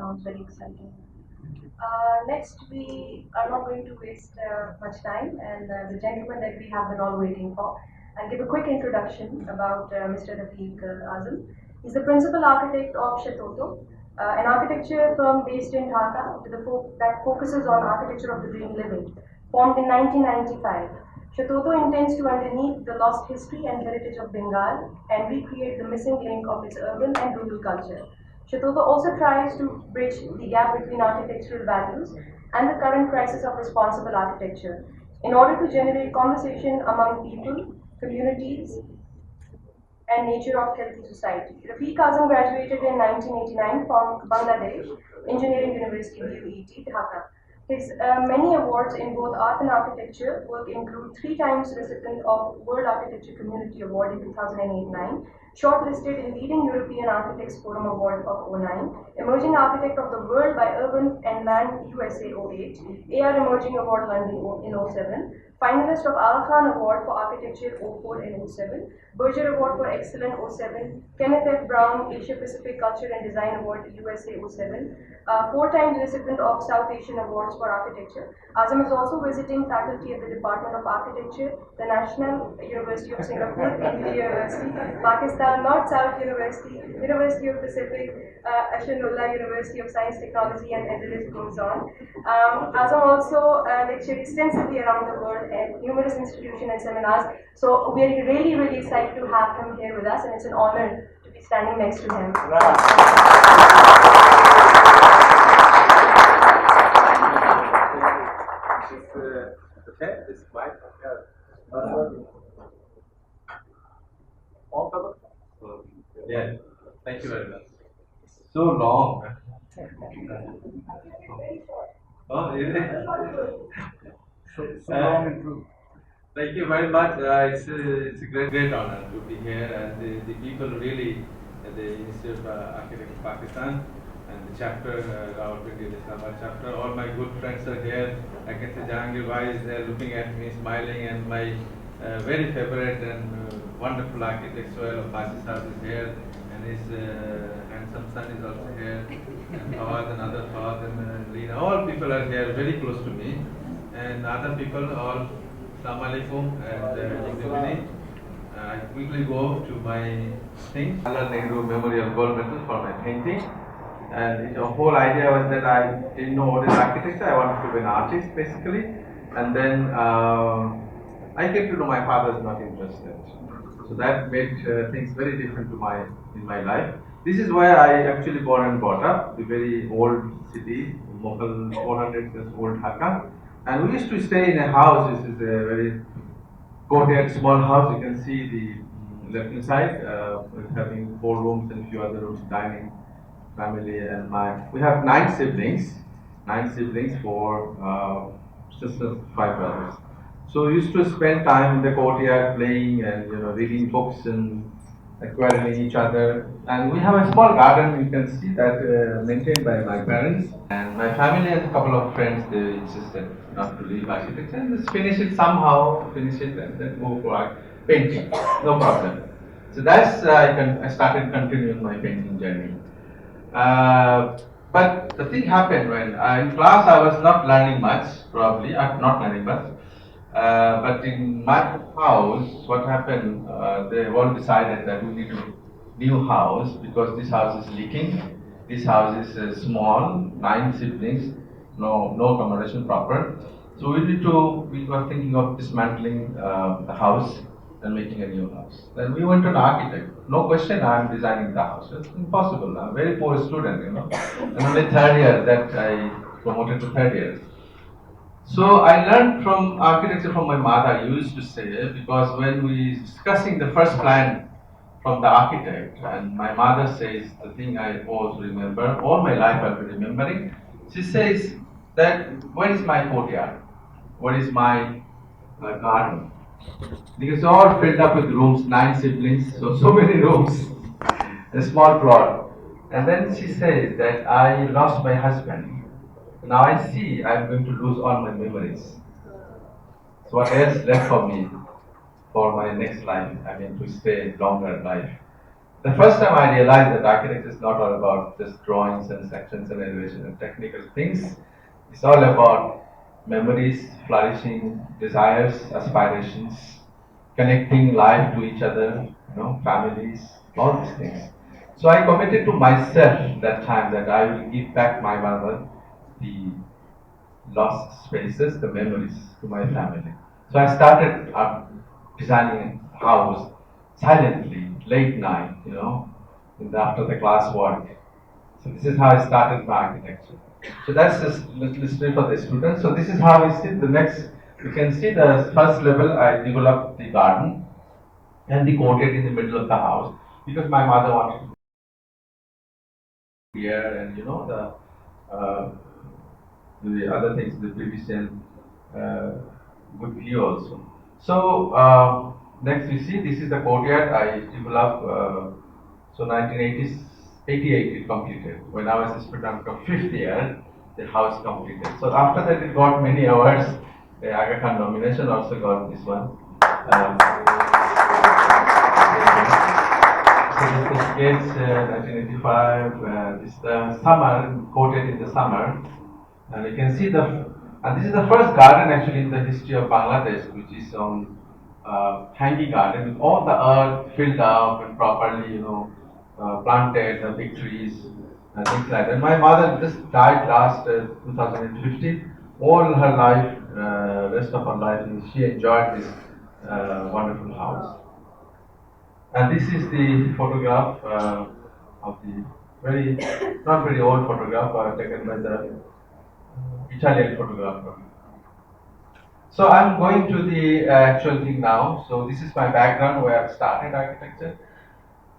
sounds very exciting. Next, we are not going to waste much time, and the gentleman that we have been all waiting for. I'll give a quick introduction about Mr. Rafiq Azam. He's the principal architect of Shatoto, an architecture firm based in Dhaka that focuses on architecture of the green living. Formed in 1995, Shatoto intends to underneath the lost history and heritage of Bengal and recreate the missing link of its urban and rural culture. Shatoto also tries to bridge the gap between architectural values and the current crisis of responsible architecture in order to generate conversation among people, communities, and nature of healthy society. Rafiq Azam graduated in 1989 from Bangladesh Engineering University, BUET, Dhaka. His many awards in both art and architecture work include 3 times recipient of World Architecture Community Award in 2008-9, shortlisted in Leading European Architects Forum Award of 09, Emerging Architect of the World by Urban and Land USA 08, AR Emerging Award London in 07, finalist of Al Khan Award for Architecture 04 and 07, Berger Award for Excellent 07, Kenneth F. Brown Asia Pacific Culture and Design Award USA 07, 4 times recipient of South Asian Awards for Architecture. Azam is also visiting faculty at the Department of Architecture, the National University of Singapore, India University, Pakistan, North-South University, University of Pacific, Ashanullah University of Science, Technology, and the list goes on. Azam also lectured extensively around the world at numerous institutions and seminars. So we are really, really excited to have him here with us, and it's an honor to be standing next to him. This mic, all covered? Yeah, thank you very much. So long. Oh, is it? So long and true. Thank you very much. It's a great honor to be here, and the people really at the Institute of Architects of Pakistan and the chapter, Rawalpindi-Islamabad chapter. All my good friends are here. I can see Jahangir Bhai is there looking at me, smiling, and my very favorite and wonderful architect Sohail Abbasi Sahib is here, and his handsome son is also here, and Fawad and other Fawad and Leena. All people are here, very close to me, and other people all. Assalamu alaikum and good evening. I quickly go to my thing. Jawaharlal Nehru Memorial Gold Medal for my painting. And the whole idea was that I didn't know what is architecture. I wanted to be an artist basically. And then I came to know my father is not interested. So that made things very different to in my life. This is where I actually born and brought up, the very old city, Mughal 400 years old Dhaka. And we used to stay in a house. This is a very courtyard, small house. You can see the left-hand side, having 4 rooms and a few other rooms, dining, family, and we have 9 siblings. 9 siblings, 4 sisters, 5 brothers. So we used to spend time in the courtyard playing and reading books and acquiring each other. And we have a small garden. You can see that maintained by my parents. And my family and a couple of friends, they insisted not to leave architecture and just finish it somehow, and then go for painting. No problem. So that's I started continuing my painting journey. But the thing happened when in class I was not learning much, probably not learning much. But in my house, what happened? They all decided that we need a new house because this house is leaking. This house is small, 9 siblings, no accommodation proper. So we were thinking of dismantling the house and making a new house. Then we went to an architect. No question, I am designing the house. It's impossible. I'm a very poor student, And only 3rd year that I promoted to 3rd year. So I learned from architecture from my mother. I used to say, because when we discussing the first plan from the architect, and my mother says the thing I always remember, all my life I've been remembering. She says that where is my courtyard? Where is my garden? Because it's all filled up with rooms, 9 siblings, so many rooms, a small plot. And then she says that I lost my husband. Now I see I'm going to lose all my memories. So what else left for me for my next life? I mean, to stay longer life. The first time I realized that architecture is not all about just drawings and sections and elevation and technical things. It's all about memories, flourishing, desires, aspirations, connecting life to each other, families, all these things. So I committed to myself that time that I will give back my mother the lost spaces, the memories to my family. So I started designing a house silently, late night, after the class work. So this is how I started my architecture. So that's just history for the students. So this is how I see the next. You can see the first level. I developed the garden and the courtyard in the middle of the house because my mother wanted to be here, and the other things, the television, uh, good view also. So next we see this is the courtyard I developed. So 1988 it completed. When I was a student of fifth year, the house completed. So after that it got many awards. The Aga Khan nomination also got this one. So this is kids, 1985. This summer, quoted in the summer, and you can see and this is the first garden actually in the history of Bangladesh, which is on hanging garden with all the earth filled up and properly, planted, big trees and things like that. My mother just died last 2015. All her life, rest of her life, she enjoyed this wonderful house. And this is the photograph of the not very old photograph taken by the Italian photographer. So I'm going to the actual thing now. So this is my background where I started architecture.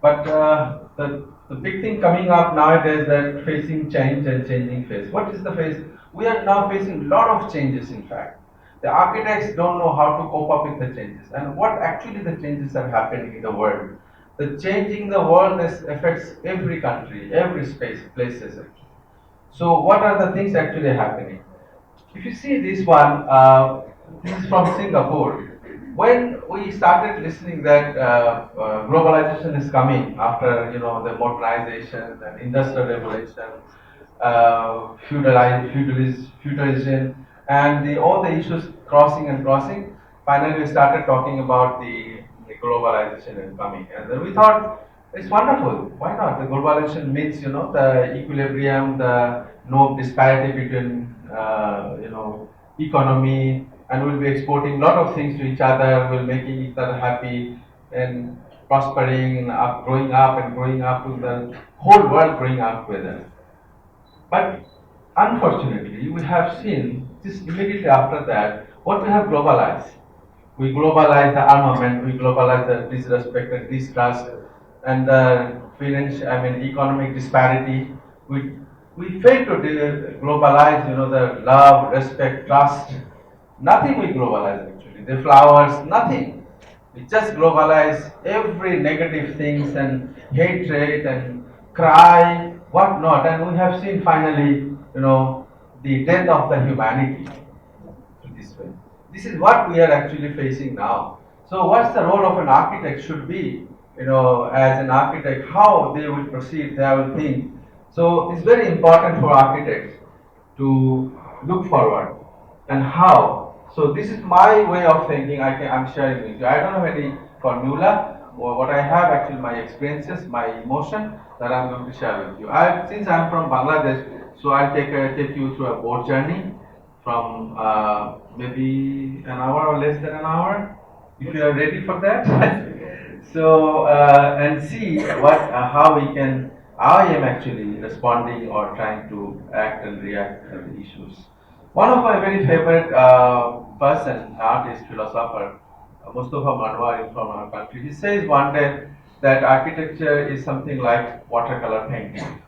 But the big thing coming up nowadays that facing change and changing phase. What is the phase? We are now facing a lot of changes. In fact, the architects don't know how to cope up with the changes and what actually the changes are happening in the world. The changing the world affects every country, every places actually. So what are the things actually happening? If you see this one, this is from Singapore. When we started listening that globalization is coming after the modernization and industrial revolution, feudalism, and all the issues crossing and crossing, finally we started talking about the globalization and coming, and then we thought it's wonderful. Why not? The globalization means the equilibrium, the no disparity between economy, and we'll be exporting a lot of things to each other. We'll making each other happy and prospering and growing up and growing up to the whole world growing up with us. But unfortunately, we have seen just immediately after that what we have globalized. We globalize the armament, we globalize the disrespect and distrust, and the economic disparity. We fail to globalize, the love, respect, trust. Nothing we globalize actually. The flowers, nothing. We just globalize every negative things and hatred and cry, whatnot. And we have seen finally, the death of the humanity this way. This is what we are actually facing now. So what's the role of an architect should be, as an architect, how they will proceed, they will think. So it's very important for architects to look forward and how. So this is my way of thinking. I'm sharing with you. I don't have any formula. Or what I have actually my experiences, my emotion that I'm going to share with you. Since I'm from Bangladesh, so I'll take you through a boat journey from maybe an hour or less than an hour, if you are ready for that. So and see how we can. I am actually responding or trying to act and react to the issues. One of my very favorite person, artist, philosopher, Mustafa Manwari from our country, he says one day that architecture is something like watercolor painting.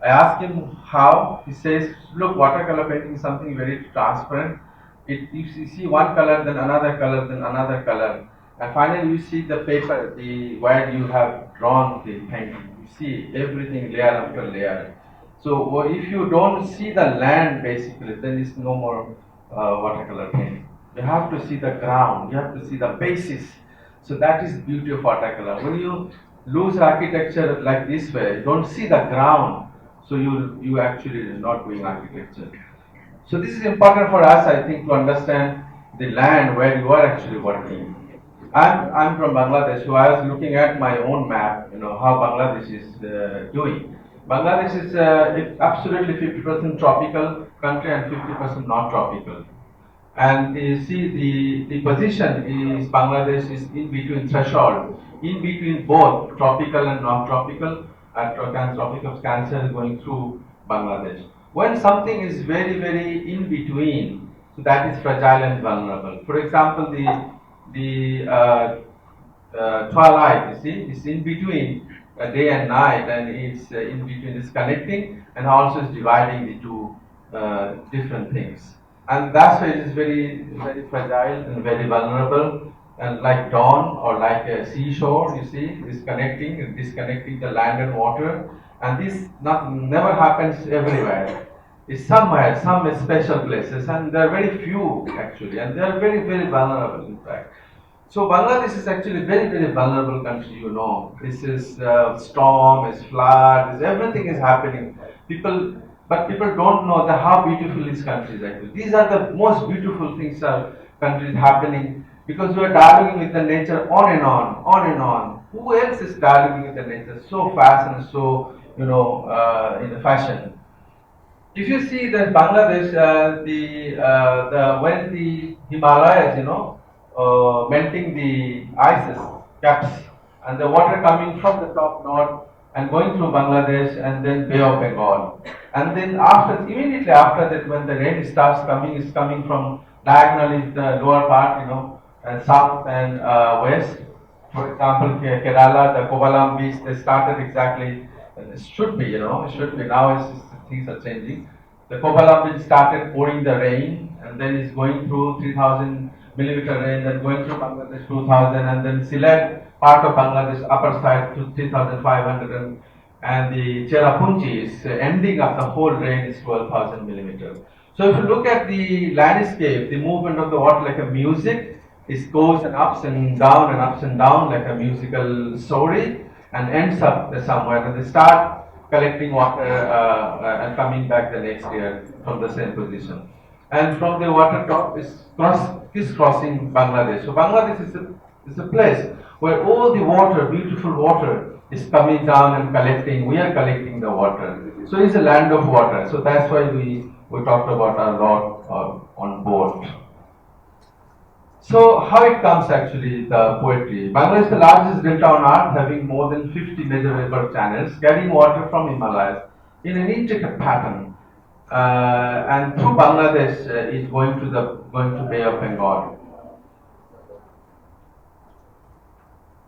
I asked him how. He says, look, watercolor painting is something very transparent. You see one color, then another color, then another color. And finally you see the paper, where you have drawn the painting. You see everything layer after layer. So if you don't see the land basically, then it's no more watercolor painting. You have to see the ground, you have to see the basis. So that is beauty of watercolor. When you loose architecture like this way, you don't see the ground, so you actually are not doing architecture. So this is important for us, I think, to understand the land where you are actually working. I'm from Bangladesh, so I was looking at my own map, how Bangladesh is doing. Bangladesh is absolutely 50% tropical country and 50% not tropical. And you see the position is Bangladesh is in between threshold, in between both tropical and non-tropical, and tropic of Cancer is going through Bangladesh. When something is very, very in between, so that is fragile and vulnerable. For example, the twilight, you see, is in between day and night, and it's in between, it's connecting and also is dividing the two different things. And that's why it is very, very fragile and very vulnerable. And like dawn or like a seashore, you see, is connecting and disconnecting the land and water. And this never happens everywhere. It's somewhere, some special places, and there are very few actually, and they are very, very vulnerable in fact. So Bangladesh is actually a very, very vulnerable country, This is storm, is flood, is everything is happening. But people don't know how beautiful this country is actually. These are the most beautiful things are countries happening because we are dialoguing with the nature on and on, on and on. Who else is dialoguing with the nature so fast and so, in a fashion? If you see that Bangladesh, the when the Himalayas, melting the ices caps, and the water coming from the top north and going through Bangladesh and then Bay of Bengal, and then immediately after that, when the rain starts coming, is coming from diagonally the lower part, south and west. For example, Kerala, the Kovalam beach, they started exactly. It should be, it should be. Now things are changing. The Kovalam beach started pouring the rain, and then it's going through 3,000 millimeter rain, then going through Bangladesh 2,000, and then Sylhet, part of Bangladesh, upper side to 3,500, and the Cherrapunji is ending up the whole rain is 12,000 millimeters. So if you look at the landscape, the movement of the water like a music, it goes and ups and down and ups and down like a musical story and ends up somewhere. And they start collecting water and coming back the next year from the same position. And from the water top is crisscrossing Bangladesh. So Bangladesh is a place where all the water, beautiful water, is coming down and collecting. We are collecting the water. So it's a land of water. So that's why we talked about our lot on board. So how it comes actually, the poetry. Bangladesh is the largest delta on earth, having more than 50 major river channels, carrying water from Himalayas in an intricate pattern. And through Bangladesh is going to Bay of Bengal.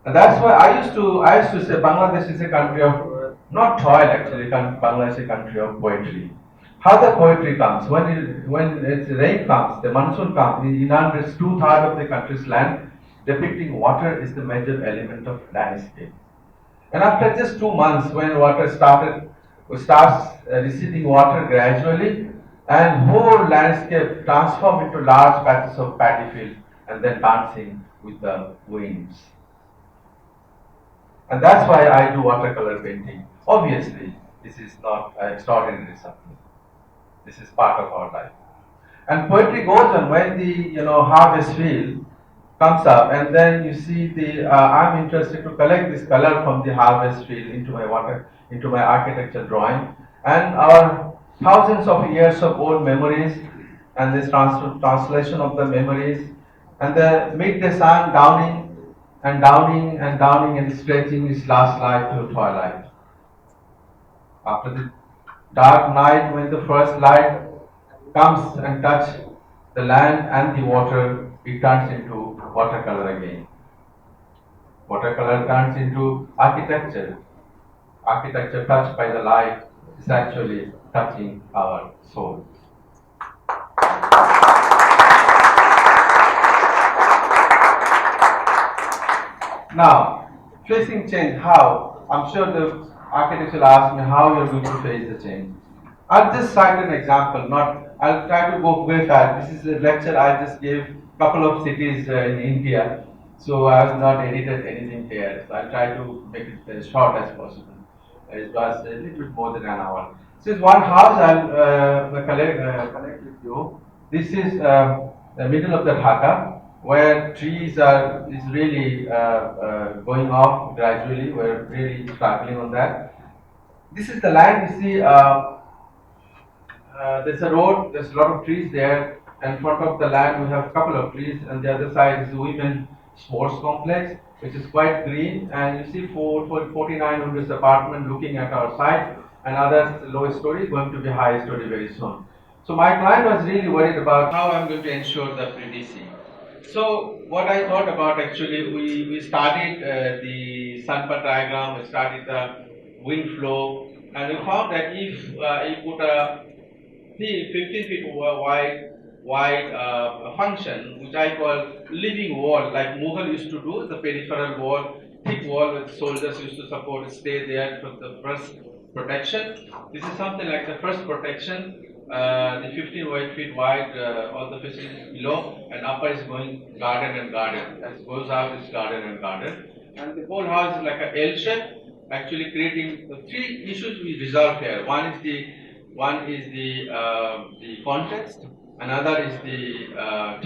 And that's why I used to say Bangladesh is a country of not toil actually. Bangladesh is a country of poetry. How the poetry comes when its rain comes, the monsoon comes, it inundates 2/3 of the country's land. Depicting water is the major element of landscape. And after just 2 months, when water starts receding water gradually, and whole landscape transform into large patches of paddy field and then dancing with the winds. And that's why I do watercolor painting. Obviously, this is not extraordinary something. This is part of our life. And poetry goes on when the harvest field comes up, and then you see I'm interested to collect this color from the harvest field into my architecture drawing, and our thousands of years of old memories, and this translation of the memories, and the midday sun downing and downing and downing and stretching its last light to twilight. After the dark night, when the first light comes and touch the land and the water, it turns into watercolor again. Watercolor turns into architecture. Architecture touched by the light is actually touching our soul. Now, facing change, how? I'm sure the architects will ask me how you're going to face the change. I'll just cite an example, I'll try to go very fast. This is a lecture I just gave a couple of cities in India. So I have not edited anything here. So I try to make it as short as possible. It was a little bit more than an hour. So it's one house I'll connect with you. This is the middle of the Dhaka, where trees are is really going off gradually. We're really struggling on that. This is the land you see. There's a road, there's a lot of trees there. In front of the land, we have a couple of trees, and the other side is the women sports complex, which is quite green. And you see 49 units apartment looking at our side, and other low story going to be high story very soon. So my client was really worried about how I'm going to ensure the PDC. So what I thought about actually, we studied the sunpat diagram, we studied the wind flow, and we found that if you put a 15 feet wide function, which I call living wall, like Mughal used to do, the peripheral wall, thick wall with soldiers used to support, stay there for the first protection. This is something like the first protection. The 15 feet wide, all the facilities below, and upper is going garden and garden. As goes out is garden and garden. And the whole house is like a L shape, actually creating the three issues we resolve here. One is the context, another is the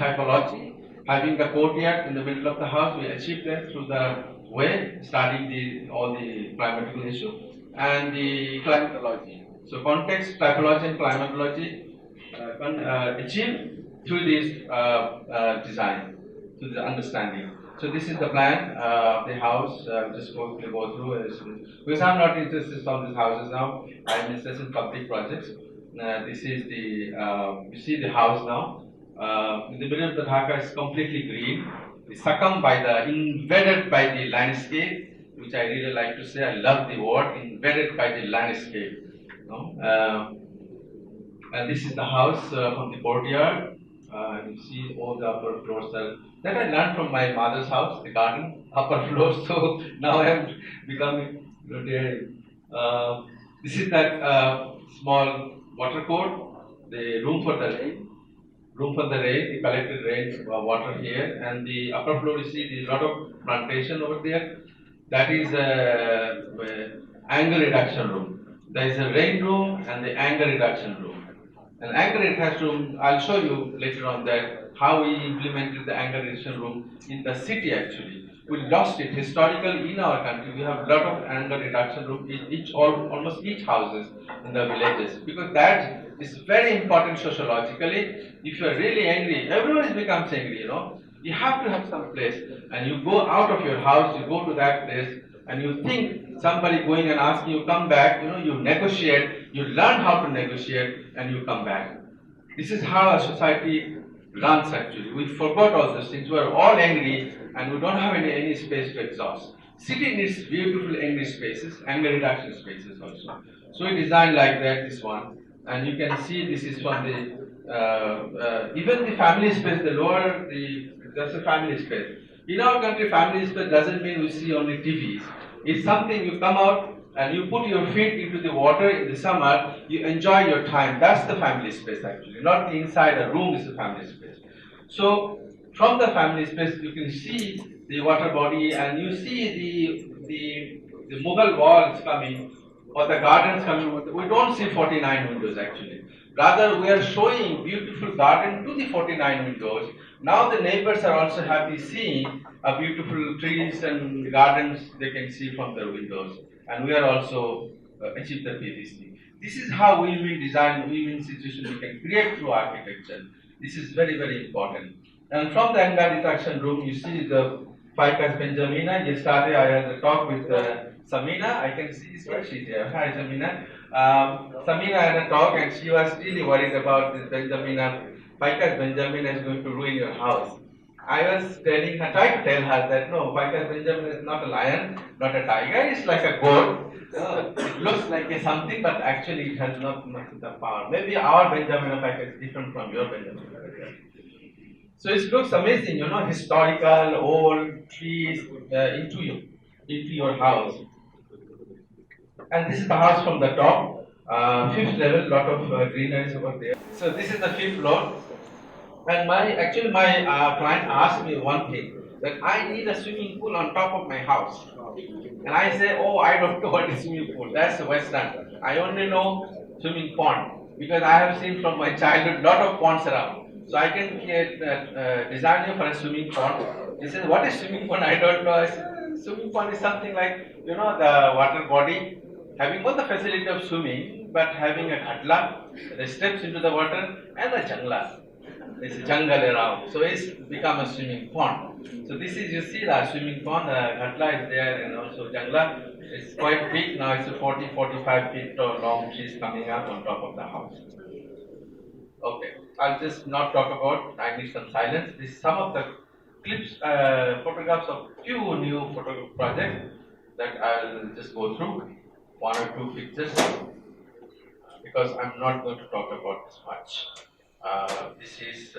typology. Having the courtyard in the middle of the house, we achieve that through the way, studying all the climatical issue, and the climatology. So context, typology, and climatology achieved through this design, through the understanding. So this is the plan of the house. Just quickly go through it. Because I'm not interested in these houses now. I'm interested in public projects. This is the you see the house now. In the middle of the Dhaka is completely green. It's succumbed by the invaded by the landscape, which I really like to say. I love the word invaded by the landscape. You know? And this is the house from the courtyard. You see all the upper floors that I learned from my mother's house, the garden, upper floors. So now I am becoming retired. This is that small water court, the room for the rain, the collected rain water here, and the upper floor you see the lot of plantation over there. That is anger reduction room. There is a rain room and the anger reduction room. And anger reduction room, I'll show you later on that how we implemented the anger reduction room in the city actually. We lost it historically in our country. We have a lot of anger reduction room in almost each houses in the villages because that is very important sociologically. If you are really angry, everyone becomes angry. You have to have some place, and you go out of your house, you go to that place, and you think somebody going and asking you come back. You negotiate, you learn how to negotiate, and you come back. This is how a society runs actually. We forgot all those things. We are all angry and we don't have any space to exhaust. City needs beautiful angry spaces, anger reduction spaces also. So we designed like that, this one. And you can see this is from the, even the family space, the lower, that's a family space. In our country, family space doesn't mean we see only TVs. It's something you come out and you put your feet into the water in the summer, you enjoy your time. That's the family space actually, not the inside a room is the family space. So from the family space, you can see the water body and you see the Mughal walls coming or the gardens coming. We don't see 49 windows actually. Rather, we are showing beautiful garden to the 49 windows. Now the neighbors are also happy seeing a beautiful trees and gardens they can see from their windows. And we are also achieve the PVC. This is how we will design win-win situation we can create through architecture. This is very, very important. And from the anger reduction room, you see the Ficus Benjamina. Yesterday I had a talk with Samina. I can see she's here. Hi, Samina. Samina had a talk and she was really worried about this Benjamina. Ficus Benjamina is going to ruin your house. I was telling her, trying to tell her that no, Ficus Benjamin is not a lion, not a tiger, it's like a goat. It looks like a something, but actually it has not much of the power. Maybe our Benjamin Ficus is different from your Benjamin Ficus. So it looks amazing, historical, old trees into your house. And this is the house from the top, fifth level, lot of greenery over there. So this is the fifth floor. And my client asked me one thing. that I need a swimming pool on top of my house. And I say, oh, I don't know what is swimming pool. That's Western. I only know swimming pond because I have seen from my childhood lot of ponds around. So I can design you for a swimming pond. He says, what is swimming pond? I don't know. I said, swimming pond is something like, you know, the water body having all the facility of swimming, but having a ghatla, the steps into the water, and a jangla. There's a jungle around, so it's become a swimming pond. So this is, you see the swimming pond, the ghatla is there, and also jangla. It's quite big now. It's a 40-45 feet long trees coming up on top of the house. Okay, I'll just not talk about. I need some silence. This is some of the clips, photographs of few new photo projects that I'll just go through. One or two pictures because I'm not going to talk about this much. This is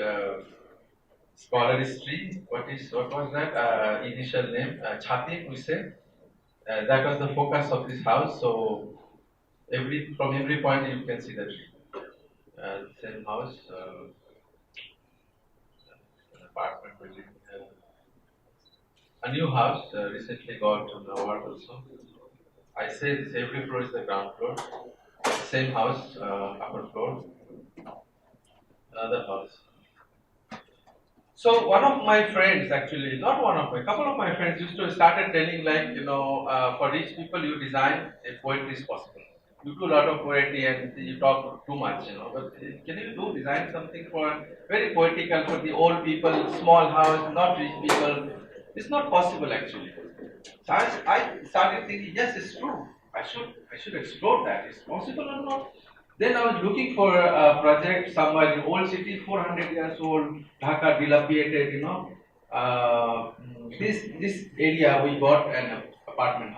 scholar history. What was that? Initial name Chati, we say. That was the focus of this house. So from every point you can see the tree. Same house, an apartment building. A new house recently got an award also. I say this, every floor is the ground floor. Same house, upper floor. Another house. So one of my friends, actually, not one of my, couple of my friends used to started telling like, you know, for rich people you design if poetry is possible. You do a lot of poetry and you talk too much, you know, but can you design something for very poetical for the old people, small house, not rich people? It's not possible actually. So I started thinking, yes, it's true. I should explore that. It's possible or not? Then I was looking for a project somewhere in old city, 400 years old, Dhaka dilapidated, you know. This area we bought an apartment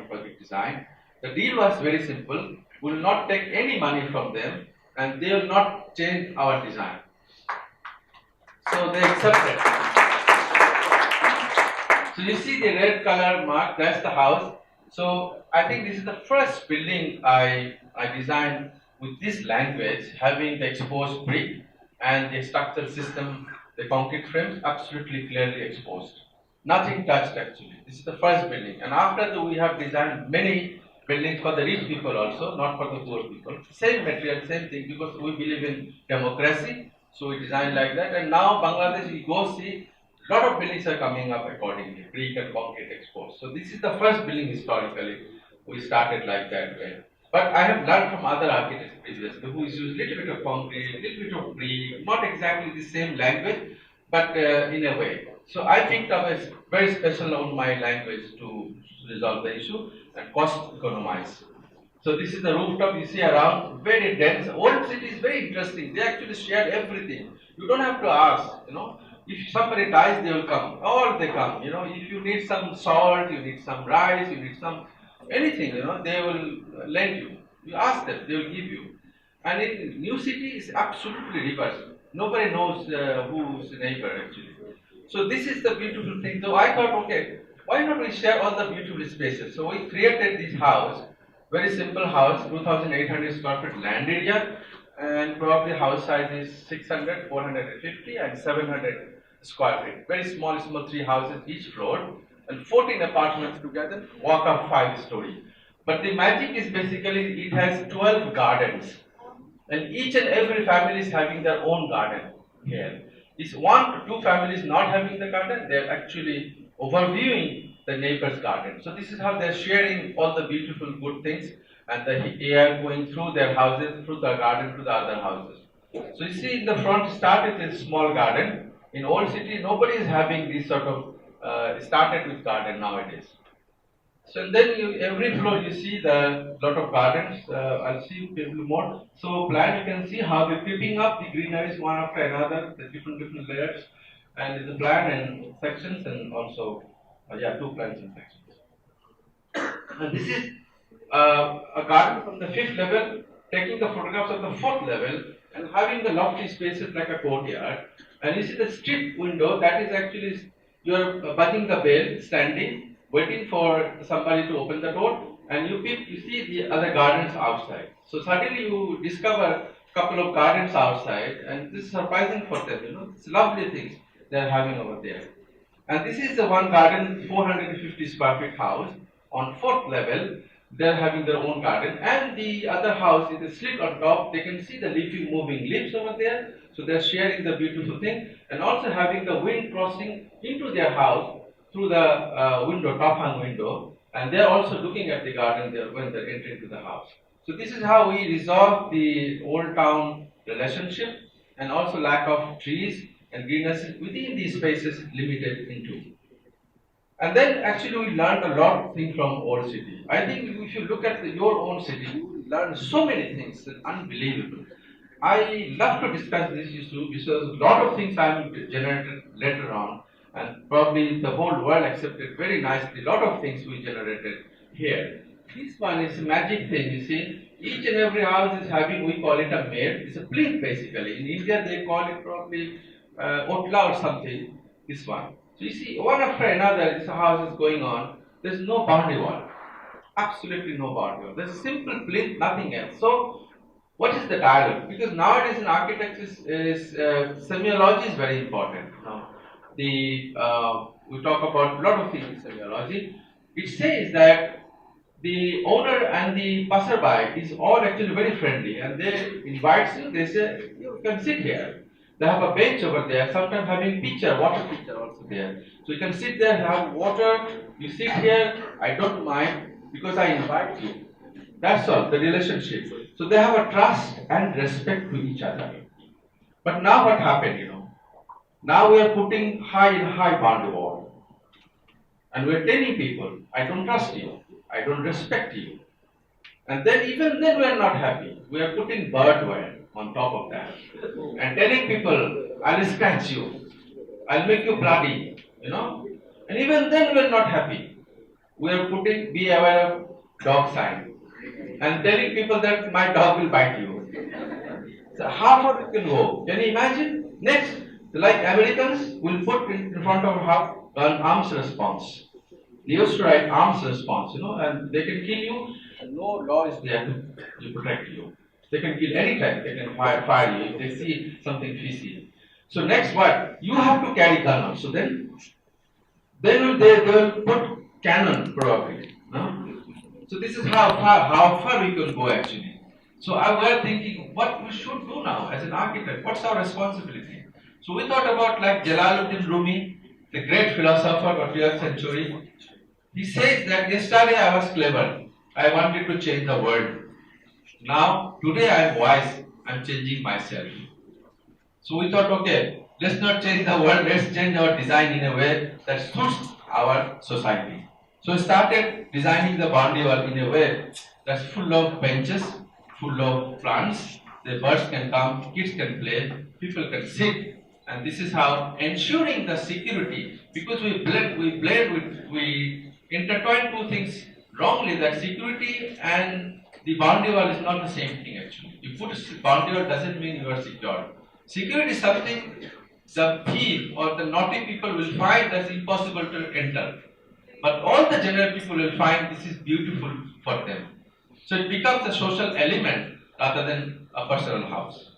project design. The deal was very simple. We will not take any money from them and they will not change our design. So they accepted. So you see the red color mark, that's the house. So I think this is the first building I designed with this language, having the exposed brick and the structural system, the concrete frames absolutely clearly exposed. Nothing touched actually. This is the first building. And after that we have designed many buildings for the rich people also, not for the poor people. Same material, same thing, because we believe in democracy. So we design like that. And now Bangladesh, we go see, a lot of buildings are coming up accordingly, brick and concrete exposed. So this is the first building historically. We started like that way. But I have learned from other architects previously who use little bit of concrete, little bit of brick, not exactly the same language, but in a way. So I picked up a very special on my language to resolve the issue and cost economize. So this is the rooftop you see around, very dense. Old city is very interesting. They actually share everything. You don't have to ask, you know. If somebody dies, they will come. All they come. You know, if you need some salt, you need some rice, you need some anything, you know, they will lend you. You ask them, they will give you. And in new city is absolutely reverse. Nobody knows who's neighbor actually. So this is the beautiful thing. So I thought, okay, why not we share all the beautiful spaces? So we created this house, very simple house, 2,800 square feet land area, and probably house size is 600, 450, and 700 square feet. Very small, three houses each floor, and 14 apartments together, walk up 5-story. But the magic is basically it has 12 gardens, and each and every family is having their own garden here. If one to two families not having the garden, they're actually overviewing the neighbor's garden. So this is how they're sharing all the beautiful good things and the air going through their houses, through the garden to the other houses. So you see in the front started with this small garden. In old city, nobody is having this sort of started with garden nowadays. So then every floor you see the lot of gardens. I'll see a little more. So plan you can see how they're creeping up the greeneries one after another, the different layers, and the plan and sections, and also two plans and sections. And this is a garden from the 5th level, taking the photographs of the 4th level, and having the lofty spaces like a courtyard. And you see the strip window, that is actually you're buzzing the bell, standing, waiting for somebody to open the door, and you see the other gardens outside. So suddenly you discover a couple of gardens outside, and this is surprising for them, you know, it's lovely things they're having over there. And this is the one garden, 450 square feet house. On fourth level, they're having their own garden, and the other house is a slit on top. They can see the leafy moving leaves over there. So they're sharing the beautiful thing, and also having the wind crossing into their house through the window, top hung window, and they're also looking at the garden there when they're entering to the house. So this is how we resolve the old town relationship, and also lack of trees and greenery within these spaces limited into. And then actually we learned a lot of things from old city. I think if you look at your own city, you learn so many things, it's unbelievable. I love to discuss this issue because a lot of things I will generated later on, and probably the whole world accepted very nicely. A lot of things we generated here. This one is a magic thing, you see. Each and every house is having, we call it a maid. It's a plinth basically. In India they call it probably otla or something. This one. So you see, one after another, this house is going on. There's no boundary wall. Absolutely no boundary wall. There's a simple plinth, nothing else. So what is the dialogue? Because nowadays in architecture, semiology is very important. We talk about a lot of things in semiology. It says that the owner and the passerby is all actually very friendly, and they invite you. They say you can sit here. They have a bench over there. Sometimes having pitcher, water pitcher also there. So you can sit there, have water. You sit here. I don't mind because I invite you. That's all, the relationship. So they have a trust and respect to each other. But now what happened, Now we are putting high boundary wall. And we are telling people, I don't trust you. I don't respect you. And then even then we are not happy. We are putting birdware on top of that. And telling people, I'll scratch you. I'll make you bloody. And even then we are not happy. We are putting, be aware of dog sign. And telling people that my dog will bite you. So how far it can go? Can you imagine? Next, like Americans will put in front of her an arms response. They used to write arms response, and they can kill you, and no law is there to protect you. They can kill anytime, they can fire you if they see something fishy. So next what? You have to carry gun. So then they will put cannon probably. No? So this is how far we can go actually. So I was thinking what we should do now as an architect. What's our responsibility? So we thought about like Jalaluddin Rumi, the great philosopher of 12th century. He says that yesterday I was clever. I wanted to change the world. Now today I am wise. I am changing myself. So we thought, okay, let's not change the world. Let's change our design in a way that suits our society. So we started designing the boundary wall in a way that's full of benches, full of plants. The birds can come, kids can play, people can sit, and this is how ensuring the security. Because we intertwine two things wrongly. That security and the boundary wall is not the same thing actually. You put a boundary wall doesn't mean you are secure. Security is something the thief or the naughty people will find that's impossible to enter. But all the general people will find this is beautiful for them. So it becomes a social element rather than a personal house.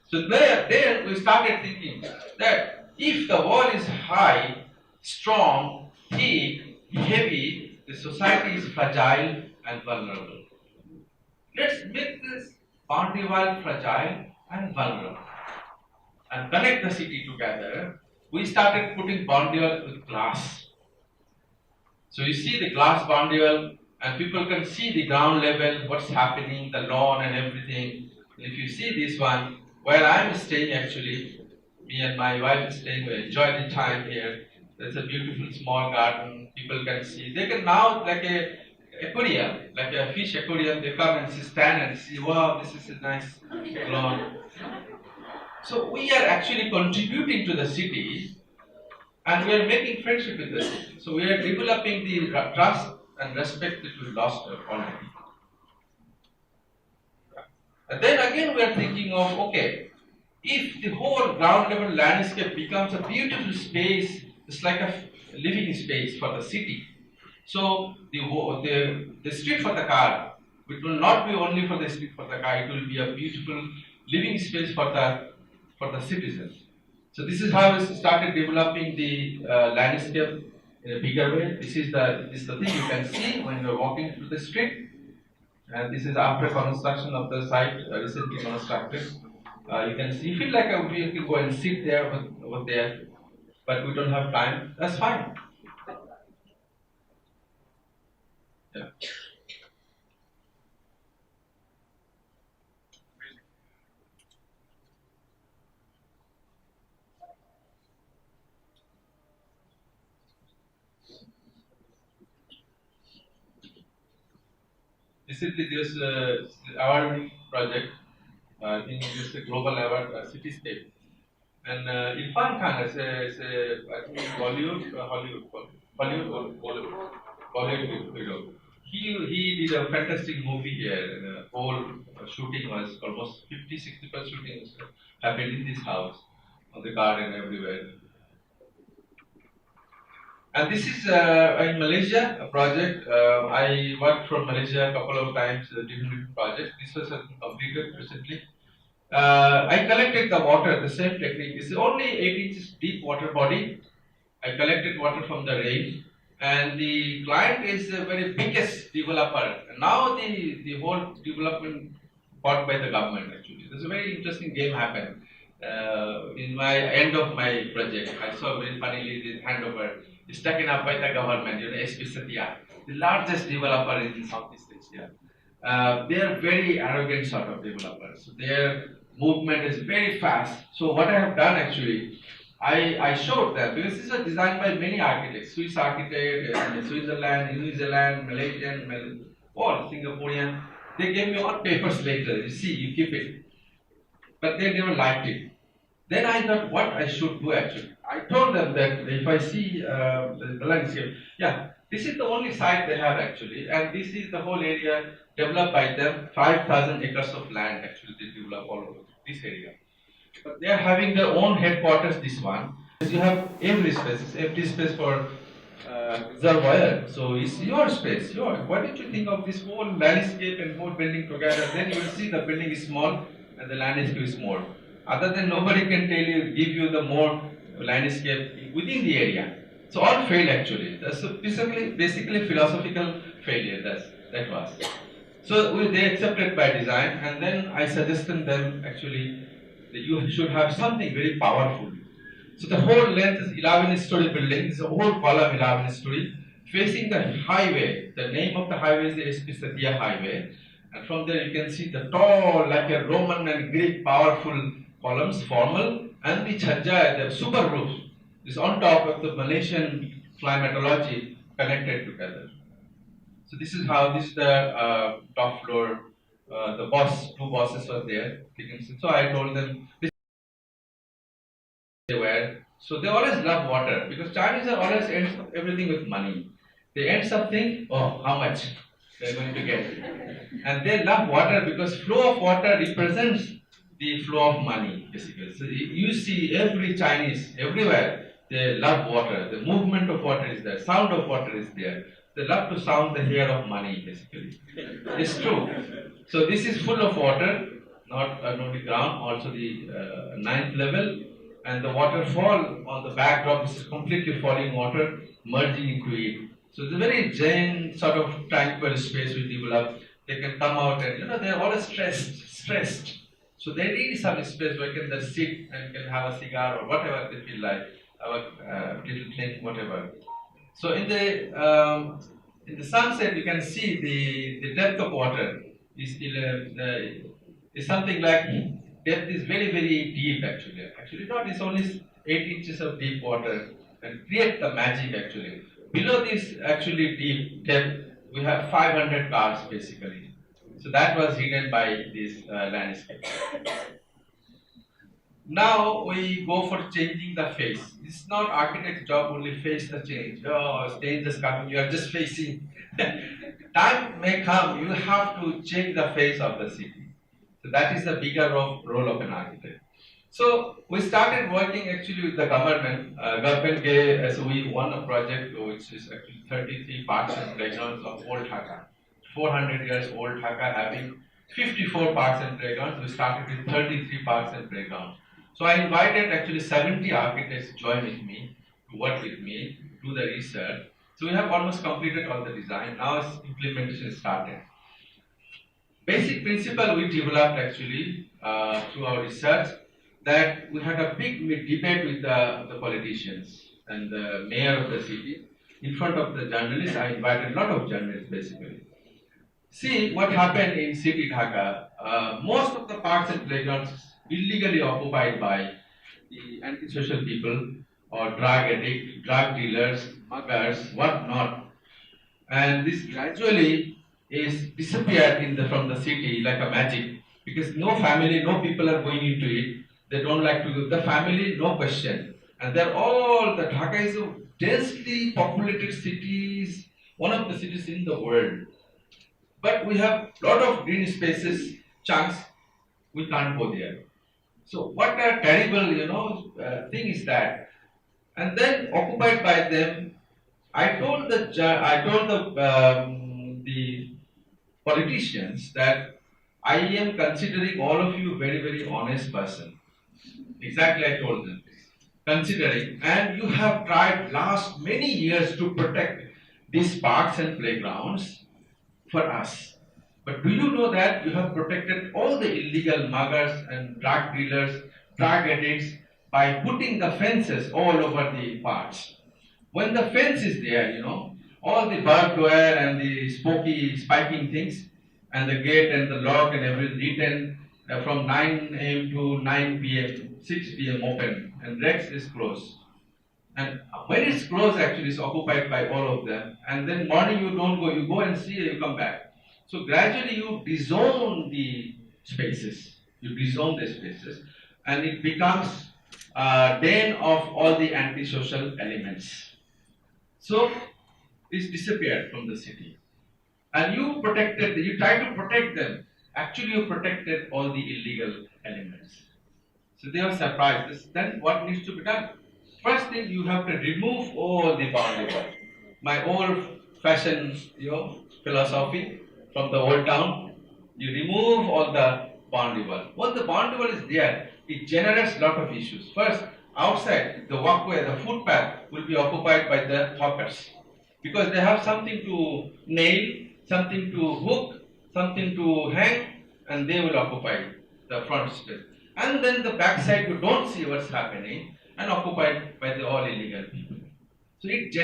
So there we started thinking that if the wall is high, strong, thick, heavy, the society is fragile and vulnerable. Let's make this boundary wall fragile and vulnerable and connect the city together. We started putting boundary wall with glass. So you see the glass boundary wall, and people can see the ground level, what's happening, the lawn and everything. If you see this one, where I'm staying actually, me and my wife is staying, we enjoy the time here. There's a beautiful small garden, people can see. They can now, like a aquarium, like a fish aquarium, they come and stand and see, wow, this is a nice lawn. So we are actually contributing to the city, and we are making friendship with the city. So we are developing the trust and respect that we lost already. And then again we are thinking of, okay, if the whole ground level landscape becomes a beautiful space, it's like a living space for the city. So the street for the car, it will not be only for the street for the car, it will be a beautiful living space for the citizens. So this is how we started developing the landscape in a bigger way. This is the thing you can see when you're walking through the street. And this is after construction of the site, recently constructed. You can see, feel like we can go and sit there over there, but we don't have time. That's fine. Yeah. This is this award project. I think this is a global award, cityscape. And Irfan Khan is a I think Hollywood or Bollywood hero. He did a fantastic movie here. And the whole shooting was almost 50-60% shooting was happened in this house, on the garden everywhere. And this is in Malaysia, a project. I worked from Malaysia a couple of times, different projects. This was completed recently. I collected the water, the same technique. It's only 8 inches deep water body. I collected water from the rain, and the client is the very biggest developer. And now the whole development bought by the government actually. There's a very interesting game happened. In my end of my project, I saw very funnily the handover is taken up by the government, SP Satya, the largest developer in Southeast Asia. They are very arrogant sort of developers. So their movement is very fast. So what I have done actually, I showed them, because this was designed by many architects, Swiss architect, Switzerland, New Zealand, Malaysian, all Singaporean. They gave me all papers later. You see, you keep it. But they never liked it. Then I thought what I should do actually. I told them that if I see the landscape, yeah, this is the only site they have actually, and this is the whole area developed by them. 5,000 acres of land actually they develop all over this area. But they are having their own headquarters. This one, you have every space, empty space for reservoir. So it's your space. Why did you think of this whole landscape and whole building together? Then you will see the building is small and the landscape is more. Other than nobody can give you the more landscape within the area. So all failed actually. That's basically philosophical failure. That was. So they accepted by design, and then I suggested them actually that you should have something very powerful. So the whole length is 11-story building. It's a whole column 11-story facing the highway. The name of the highway is the SP Satya Highway, and from there you can see the tall, like a Roman and Greek, powerful columns, formal, and the chhajja, the super roof, is on top of the Malaysian climatology connected together. So this is how this is the top floor. The two bosses were there. So I told them this they were. So they always love water because Chinese are always ends everything with money. They end something, oh, how much they're going to get, and they love water because flow of water represents the flow of money, basically. So you see every Chinese, everywhere, they love water. The movement of water is there. Sound of water is there. They love to sound the hair of money, basically. It's true. So this is full of water, not the ground, also the ninth level. And the waterfall on the backdrop is completely falling water, merging into it. So it's a very Zen sort of tranquil space we develop. They can come out and, they're always stressed. So they need some space where they can sit and can have a cigar or whatever they feel like, have a little thing, whatever. So in the sunset, you can see the depth of water is something like depth is very very deep actually. Actually not, it's only 8 inches of deep water and create the magic actually. Below this actually deep depth, we have 500 cars basically. So that was hidden by this landscape. Now we go for changing the face. It's not architect's job only face the change. Oh, change is coming, you are just facing. Time may come, you have to change the face of the city. So that is the bigger role of an architect. So we started working actually with the government. Government gave, so we won a project which is actually 33 parks and playgrounds of old Dhaka. 400 years old Dhaka having 54 parks and playgrounds. We started with 33 parks and playgrounds. So I invited actually 70 architects to join with me, to work with me, do the research. So we have almost completed all the design. Now implementation started. Basic principle we developed actually through our research, that we had a big debate with the politicians and the mayor of the city. In front of the journalists, I invited a lot of journalists basically. See what happened in city Dhaka. Most of the parks and playgrounds illegally occupied by the antisocial people or drug addicts, drug dealers, muggers, whatnot. And this gradually is disappeared from the city like a magic, because no family, no people are going into it. They don't like to do the family, no question. And they're all, the Dhaka is a densely populated cities, one of the cities in the world. But we have lot of green spaces, chunks, we can't go there. So what a terrible, thing is that. And then occupied by them, I told the politicians that I am considering all of you very, very honest person. Exactly, I told them this. Considering, and you have tried last many years to protect these parks and playgrounds for us. But do you know that you have protected all the illegal muggers and drug dealers, drug addicts by putting the fences all over the parks? When the fence is there, all the barbed wire and the spiking things, and the gate and the lock and everything written from 9 a.m. to 9 p.m., 6 p.m. open, and Rex is closed. And when it's closed, actually, it's occupied by all of them. And then morning you don't go, you go and see, you come back. So gradually you dezone the spaces. You dezone the spaces, and it becomes a den of all the antisocial elements. So it's disappeared from the city. And you try to protect them. Actually, you protected all the illegal elements. So they were surprised. Then what needs to be done? First thing, you have to remove all the boundary wall. My old-fashioned, philosophy from the old town. You remove all the boundary wall. Once the boundary wall is there, it generates a lot of issues. First, outside, the walkway, the footpath will be occupied by the hawkers, because they have something to nail, something to hook, something to hang, and they will occupy the front space. And then the backside, you don't see what's happening, and occupied by the all illegal people. So it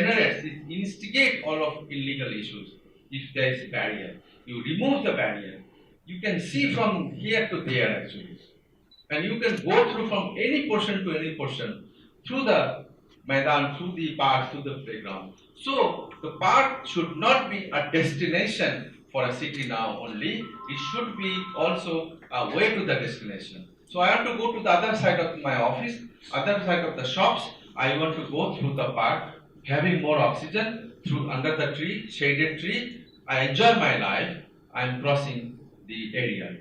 instigates all of illegal issues. If there is a barrier, you remove the barrier. You can see from here to there actually. And you can go through from any portion to any portion, through the Maidan, through the park, through the playground. So the park should not be a destination for a city now only. It should be also a way to the destination. So I want to go to the other side of my office, other side of the shops. I want to go through the park, having more oxygen, through under the tree, shaded tree. I enjoy my life. I am crossing the area,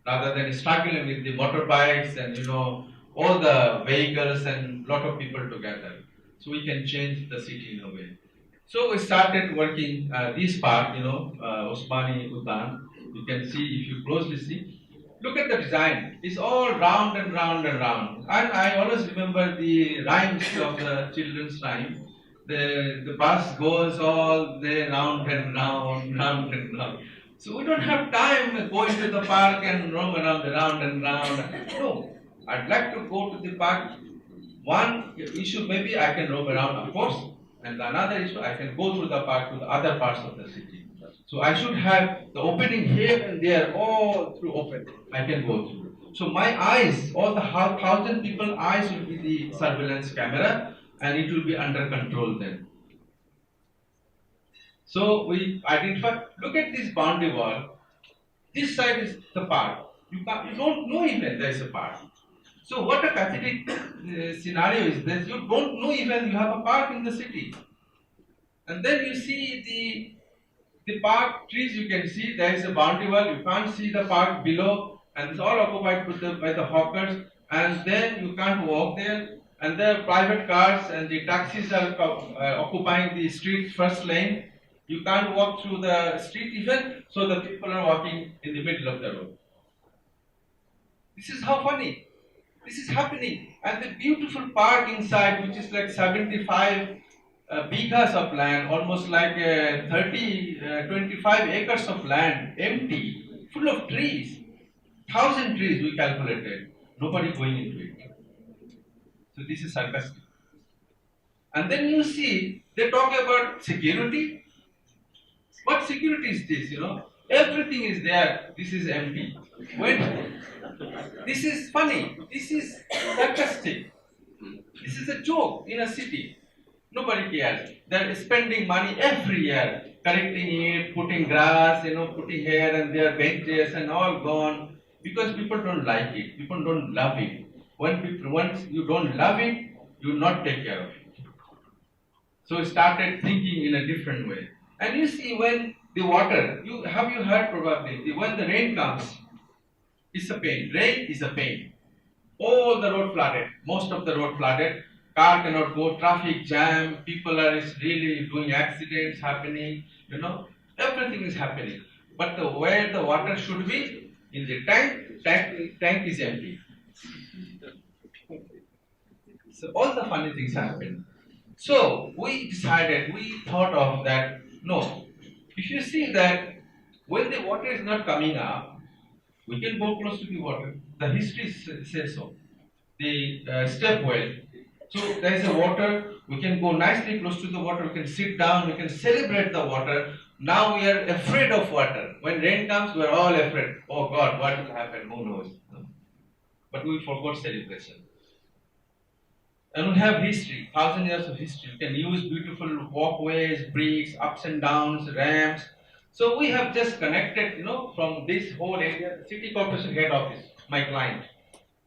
rather than struggling with the motorbikes and all the vehicles and lot of people together. So we can change the city in a way. So we started working this park, Osmani Udan. You can see, if you closely see, look at the design. It's all round and round and round. And I always remember the rhymes of the children's rhyme. The bus goes all the round and round, round and round. So we don't have time to go into the park and roam around, round and round. No, I'd like to go to the park. One issue, maybe I can roam around, of course, and another issue, I can go through the park to the other parts of the city. So I should have the opening here and there, all through open. I can go through. So my eyes, all the 1,000 people eyes will be the surveillance camera, and it will be under control then. So we identify, look at this boundary wall. This side is the park. You don't know even there is a park. So what a pathetic scenario is this? You don't know even you have a park in the city. And then you see the park trees, you can see there is a boundary wall. You can't see the park below, and it's all occupied by the hawkers. And then you can't walk there. And there are private cars and the taxis are occupying the street first lane. You can't walk through the street even, so the people are walking in the middle of the road. This is how funny. This is happening. And the beautiful park inside, which is like 75 bighas of land, almost like 25 acres of land, empty, full of trees. 1,000 trees we calculated. Nobody going into it. So this is sarcastic. And then you see, they talk about security. What security is this, Everything is there. This is empty. When this is funny. This is sarcastic. This is a joke in a city. Nobody cares. They're spending money every year, correcting it, putting grass, putting here and there, benches and all gone. Because people don't like it. People don't love it. Once you don't love it, you will not take care of it. So we started thinking in a different way. And you see when the water, you heard probably, when the rain comes, it's a pain. Rain is a pain. All the road flooded. Most of the road flooded. Car cannot go. Traffic jam. People are really doing accidents happening. Everything is happening. But where the water should be in the tank is empty. So all the funny things happen. So we thought of that. No, if you see that when the water is not coming up, we can go close to the water. The history says so. The step well. So there is a water. We can go nicely close to the water. We can sit down. We can celebrate the water. Now we are afraid of water. When rain comes, we are all afraid. Oh God, what will happen? Who knows? But we forgot celebration. And we have history, 1,000 years of history. You can use beautiful walkways, bricks, ups and downs, ramps. So we have just connected, from this whole area, the city corporation head office, my client,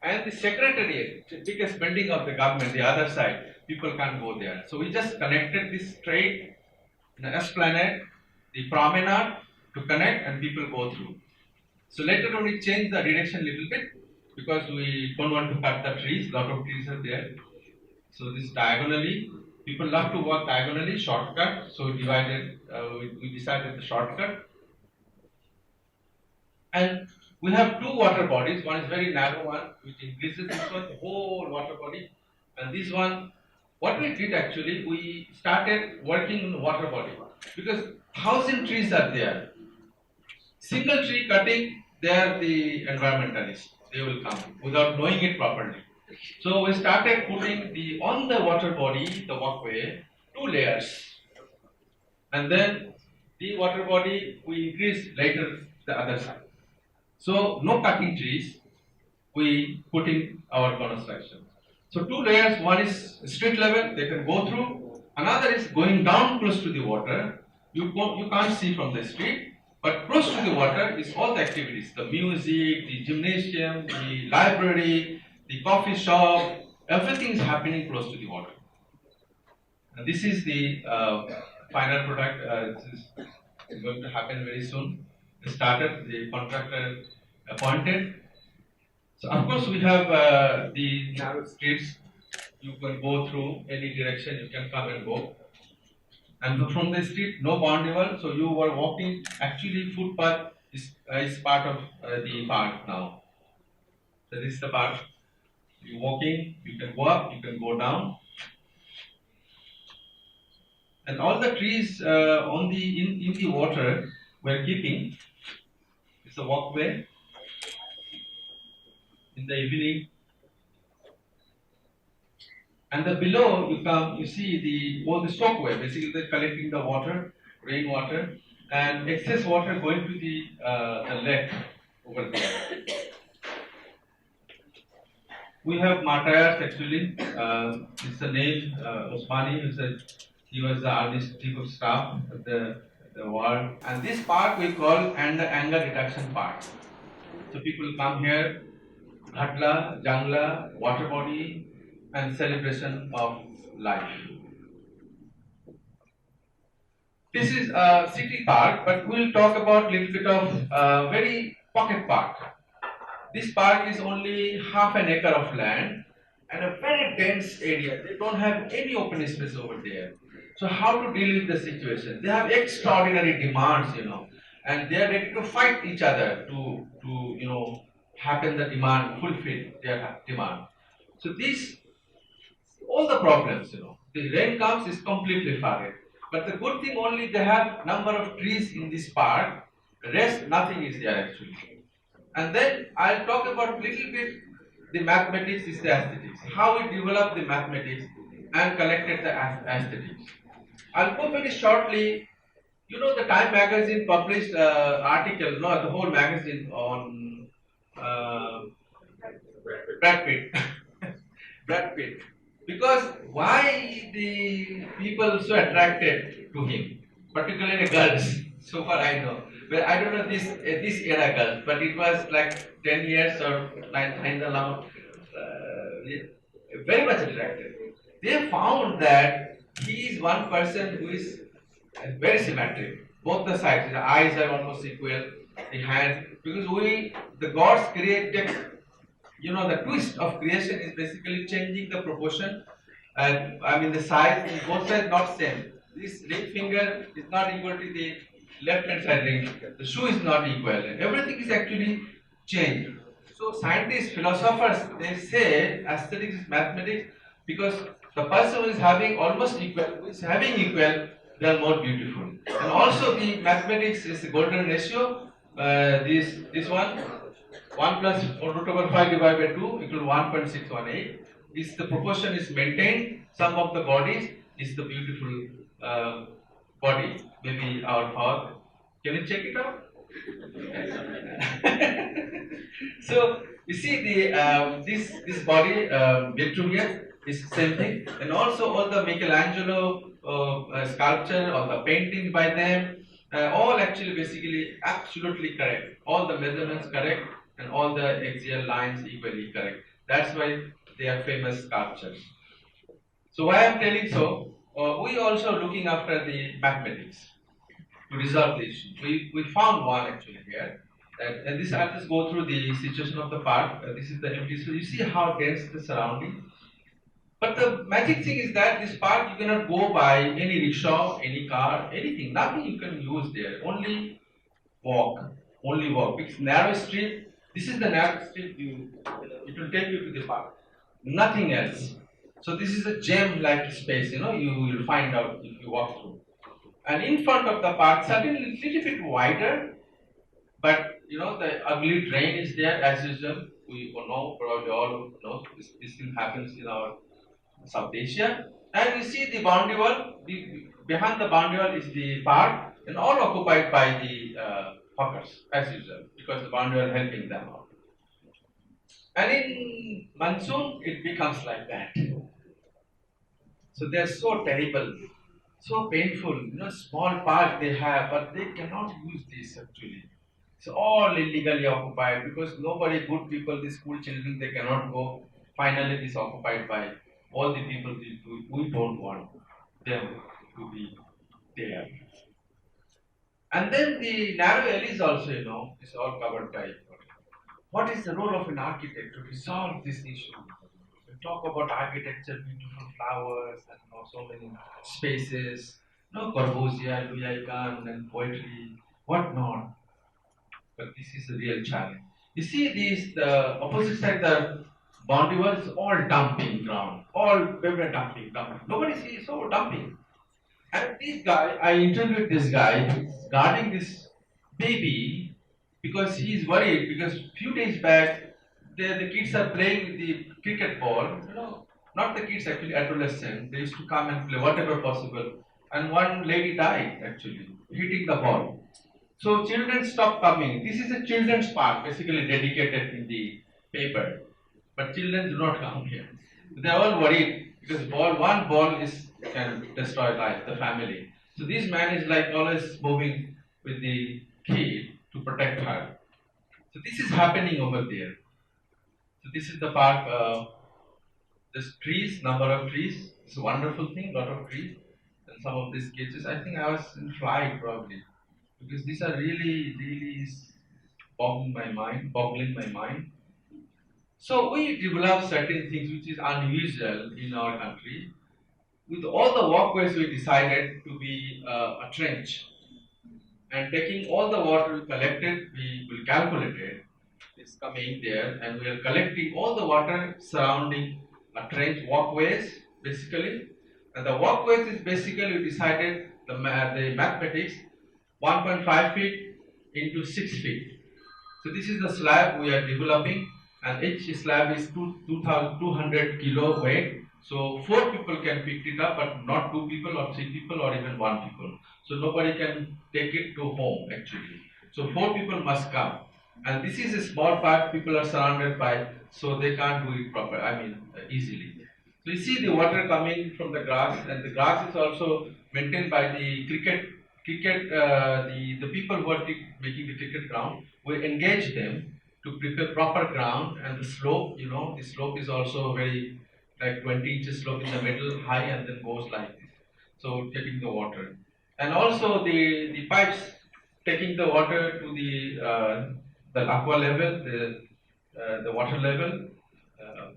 and the secretariat, the biggest building of the government, the other side. People can't go there. So we just connected this straight, the esplanade, the promenade to connect, and people go through. So later on we changed the direction a little bit because we don't want to cut the trees. A lot of trees are there. So this diagonally, people love to walk diagonally, shortcut. So we decided the shortcut. And we have two water bodies. One is very narrow one, which increases this one, the whole water body. And this one, what we did actually, we started working on the water body. Because 1,000 trees are there. Single tree cutting, they are the environmentalists. They will come without knowing it properly. So we started putting on the water body, the walkway, 2 layers. And then the water body, we increased later the other side. So no cutting trees, we put in our construction. So 2 layers, one is street level, they can go through. Another is going down close to the water. You can't see from the street, but close to the water is all the activities, the music, the gymnasium, the library, the coffee shop, everything is happening close to the water. And this is the final product. This is going to happen very soon. We started, the contractor appointed. So of course we have the narrow streets. You can go through any direction, you can come and go. And from the street, no boundary wall, so you were walking. Actually, footpath is part of the park now. So this is the park. You're walking, you can go up, you can go down. And all the trees in the water we're keeping. It's a walkway. In the evening. And the below you see all the stockway, basically they're collecting the water, rainwater, and excess water going to the lake over there. We have martyrs actually. It's the name Osmani. He was the artist chief of staff of the world. And this park we call anger reduction park. So people come here, Ghatla, Jangla, water body, and celebration of life. This is a city park, but we'll talk about a little bit of very pocket park. This park is only half an acre of land and a very dense area. They don't have any open space over there. So how to deal with the situation? They have extraordinary demands, and they are ready to fight each other to happen the demand, fulfill their demand. So these, all the problems, the rain comes is completely flooded. But the good thing only they have number of trees in this park, rest nothing is there actually. And then I'll talk about little bit the mathematics is the aesthetics, how we developed the mathematics and collected the aesthetics. I'll go very shortly. The Time magazine published article, no, the whole magazine on uh, Brad Pitt. Brad Pitt. Because why the people so attracted to him, particularly girls, so far I know. But I don't know this era girls, but it was like 10 years or nine along, very much attracted. They found that he is one person who is very symmetric. Both the sides, the eyes are almost equal, the hands, because the gods created, the twist of creation is basically changing the proportion. And I mean, the size, both sides not same. This ring finger is not equal to the left hand side ring. The shoe is not equal. Everything is actually changed. So scientists, philosophers, they say aesthetics is mathematics because the person who is having almost equal, who is having equal, they are more beautiful. And also the mathematics is the golden ratio. This one, 1 plus root over 5 divided by 2 equal 1.618. Is the proportion is maintained. Some of the bodies is the beautiful body. Maybe our father. Can you check it out? So you see the this body Vitruvian is same thing, and also all the Michelangelo sculpture or the painting by them, all actually basically absolutely correct. All the measurements correct, and all the axial lines equally correct. That's why they are famous sculptures. So why I'm telling so? We also looking after the mathematics to resolve the issue. We found one actually here. And this I'll just go through the situation of the park. This is the empty. So you see how dense the surrounding. But the magic thing is that this park you cannot go by any rickshaw, any car, anything. Nothing you can use there. Only walk. Only walk. It's narrow street. This is the narrow street. It will take you to the park. Nothing else. So this is a gem-like space. You will find out if you walk through. And in front of the park, certainly a little bit wider, but the ugly drain is there as usual. We know, probably all know, this thing happens in our South Asia. And you see the boundary wall, behind the boundary wall is the park, and all occupied by the hawkers as usual, because the boundary wall helping them out. And in monsoon, it becomes like that. So they are so terrible, so painful. Small park they have, but they cannot use this actually. It's all illegally occupied because nobody, good people, the school children, they cannot go. Finally, this occupied by all the people we don't want them to be there. And then the narrow alleys also, is all covered by. What is the role of an architect to resolve this issue? We talk about architecture, beautiful flowers, and so many spaces, Corbusier, Louis Kahn, and poetry, whatnot. But this is a real challenge. You see, the opposite side, the boundary wall is all dumping ground, all dumping. Nobody sees so dumping. And this guy, I interviewed this guy, who's guarding this baby because he is worried because few days back the kids are playing with the cricket ball, not the kids actually, adolescents. They used to come and play whatever possible. And one lady died actually, hitting the ball. So children stopped coming. This is a children's park, basically dedicated in the paper. But children do not come here. They are all worried because one ball can destroy life, the family. So this man is like always moving with the kid to protect her. So this is happening over there. So this is the park. There's trees, number of trees. It's a wonderful thing, lot of trees. And some of these cages, I think I was in flight probably. Because these are really, really boggling my mind. So we develop certain things which is unusual in our country. With all the walkways, we decided to be a trench. And taking all the water we collected, we will calculate it. is coming there, and we are collecting all the water surrounding a trench walkways basically. And the walkways is basically we decided the mathematics 1.5 feet into 6 feet. So this is the slab we are developing, and each slab is 2,200 kilo weight. So 4 people can pick it up, but not 2 people or 3 people or even 1 people. So nobody can take it to home actually. So 4 people must come. And this is a small part people are surrounded by, so they can't do it proper, easily. So you see the water coming from the grass, and the grass is also maintained by the the people who are making the cricket ground. We engage them to prepare proper ground, and the slope, the slope is also very like 20 inches slope in the middle, high, and then goes like this. So taking the water, and also the pipes taking the water to the aqua level, the water level, uh,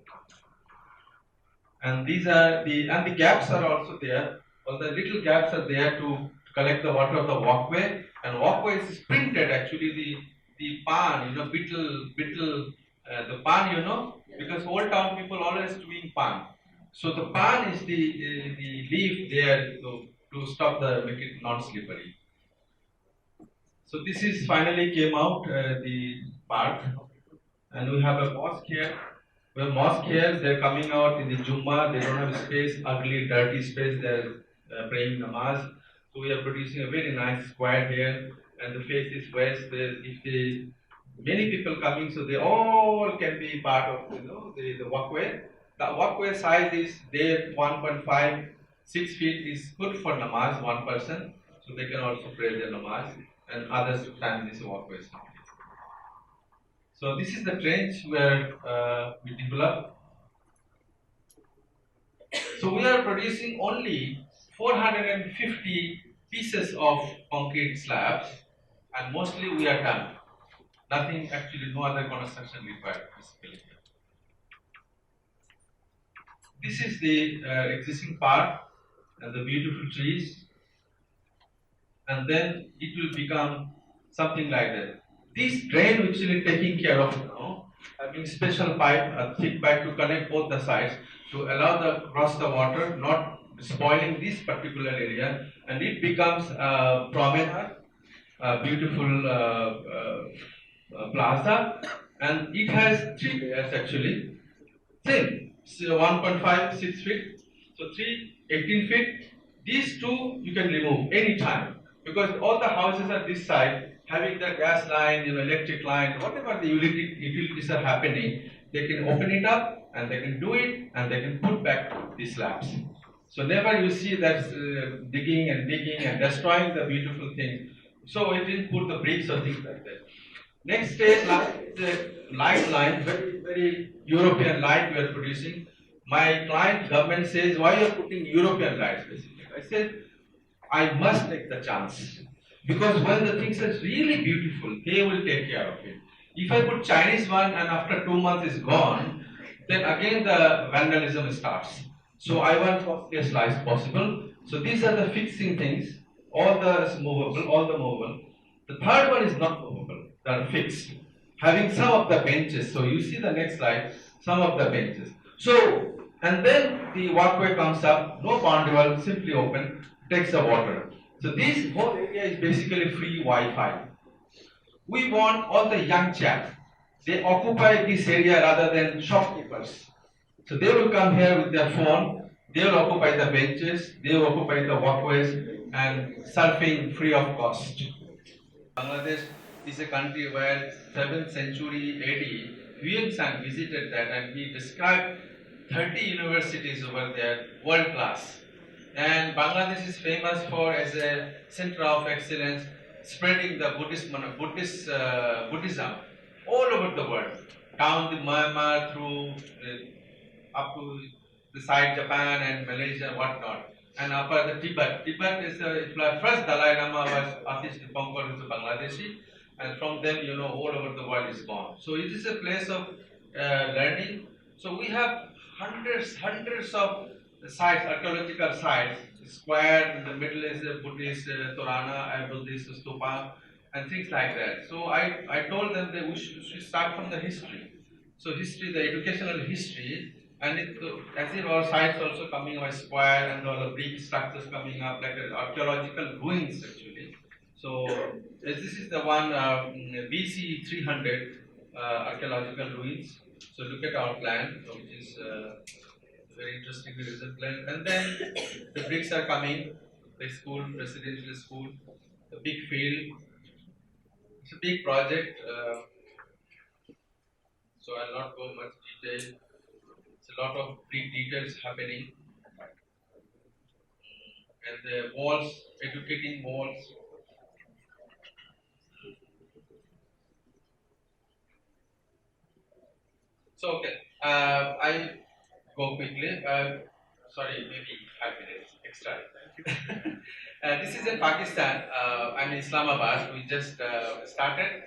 and the gaps are also there. All the little gaps are there to collect the water of the walkway, and walkway is sprinted actually the pan, the pan, because old town people always doing pan. So the pan is the leaf there to stop make it non-slippery. So this is finally came out the part, and we have a mosque here. We have mosque here. They're coming out in the Jummah. They don't have space, ugly, dirty space. They're praying namaz. So we are producing a very nice square here, and the face is west. If the many people coming, so they all can be part of the walkway. The walkway size is there 1.5, 6 feet is good for namaz, one person, so they can also pray their namaz, and others stand this walkway. So this is the trench where we develop. So we are producing only 450 pieces of concrete slabs, and mostly we are done. Nothing actually, no other construction required basically. This is the existing part and the beautiful trees, and then it will become something like that. This drain which we are taking care of now, having special pipe, a thick pipe to connect both the sides to allow the cross the water, not spoiling this particular area, and it becomes a promenade, a beautiful plaza, and it has 3 layers actually. Thin, so 1.5, 6 feet, so 3, 18 feet. These two you can remove anytime, because all the houses are this side, having the gas line, electric line, whatever the utilities are happening, they can open it up and they can do it and they can put back the slabs. So never you see that digging and destroying the beautiful thing. So it didn't put the bricks or things like that. Next stage is a light line, very European light we are producing. My client government says, why you are putting European lights basically? I said, I must take the chance. Because when the things are really beautiful, they will take care of it. If I put Chinese one and after 2 months is gone, then again the vandalism starts. So I want costliest lights possible. So these are the fixing things. All the movable. The third one is not movable. They are fixed. Having some of the benches. So you see the next slide, some of the benches. So, and then the walkway comes up, no boundary wall, simply open, takes the water. So this whole area is basically free Wi-Fi. We want all the young chaps, they occupy this area rather than shopkeepers. So they will come here with their phone, they will occupy the benches, they will occupy the walkways and surfing free of cost. Bangladesh is a country where 7th century AD, Huyen Sang visited that and he described 30 universities over there, world class. And Bangladesh is famous for as a center of excellence, spreading the Buddhism all over the world, down the Myanmar through up to the side Japan and Malaysia, whatnot. And upper the Tibet. Tibet is the first Dalai Lama was Atish Dipankar, who is a Bangladeshi, and from them, all over the world is gone. So it is a place of learning. So we have hundreds of sites, archaeological sites. Square in the middle is a Buddhist Torana, a Buddhist stupa, and things like that. So I told them that we should start from the history. So history, the educational history, and it, as if our sites also coming up square and all the big structures coming up like archaeological ruins actually. So as this is the one BC 300 archaeological ruins. So look at our plan, which is very interesting recent plan. And then the bricks are coming, the school, residential school, the big field. It's a big project, so I'll not go much detail. It's a lot of big details happening, and the walls, educating walls. So okay, I go quickly. Sorry, maybe 5 minutes extra. This is in Pakistan. I'm in Islamabad. We just started.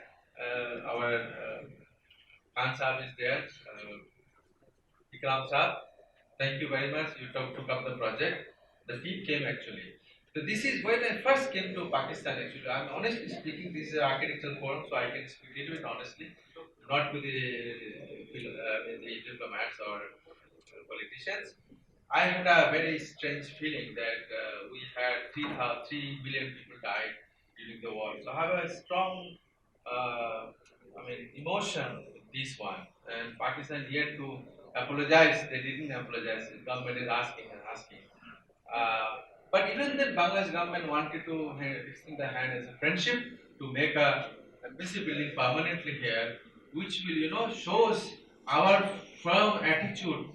Our Khan Saab is there. Ikram Saab, thank you very much. You took up the project. The team came actually. So this is when I first came to Pakistan actually. I'm honestly speaking, this is an architectural forum, so I can speak a little bit honestly, not with the diplomats or politicians. I had a very strange feeling that we had 3 billion people died during the war. So I have a strong, emotion with this one. And Pakistan yet to apologize. They didn't apologize. The government is asking and asking. But even then, Bangladesh government wanted to extend the hand as a friendship to make a embassy building permanently here, which will, shows our firm attitude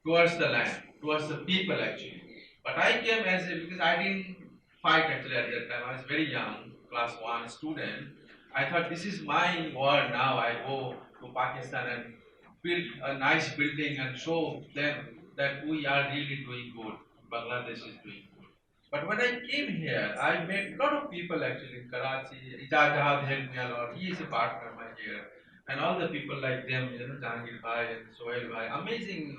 towards the land, towards the people actually. But I came as a, because I didn't fight actually at that time. I was very young, class one student. I thought this is my world now. I go to Pakistan and build a nice building and show them that we are really doing good. Bangladesh is doing good. But when I came here, I met a lot of people actually in Karachi. Ijaz helped me a lot. He is a partner of mine here. And all the people like them, Jahangir Bhai and Sohail Bhai, amazing.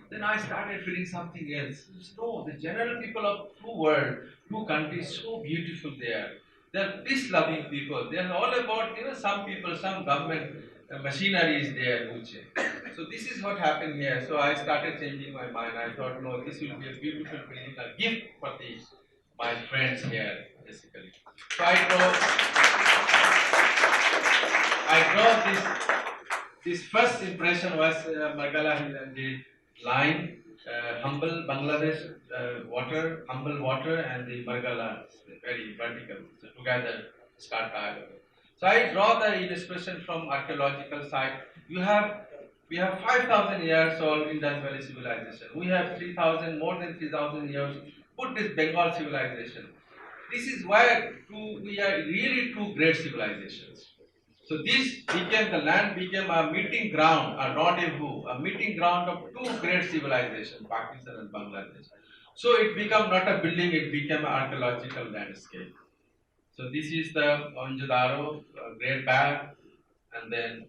Then I started feeling something else. No, the general people of two world, two countries, so beautiful there. They are peace-loving people. They are all about, some people, some government machinery is there. So this is what happened here. So I started changing my mind. I thought, no, this will be a beautiful building, a gift for my friends here, basically. So I draw this first impression was Margala Hill and the line, humble Bangladesh humble water, and the Margala, very vertical. So together start dialogue. So I draw the illustration from archaeological site. We have 5,000 years old Indus Valley civilization. We have 3,000, more than 3,000 years. Put this Bengal civilization. This is where we are really two great civilizations. So this became, the land became a meeting ground, a rendezvous, a meeting ground of two great civilizations, Pakistan and Bangladesh. So it became not a building, it became an archaeological landscape. So this is the Mohenjo-daro, Great Bear, and then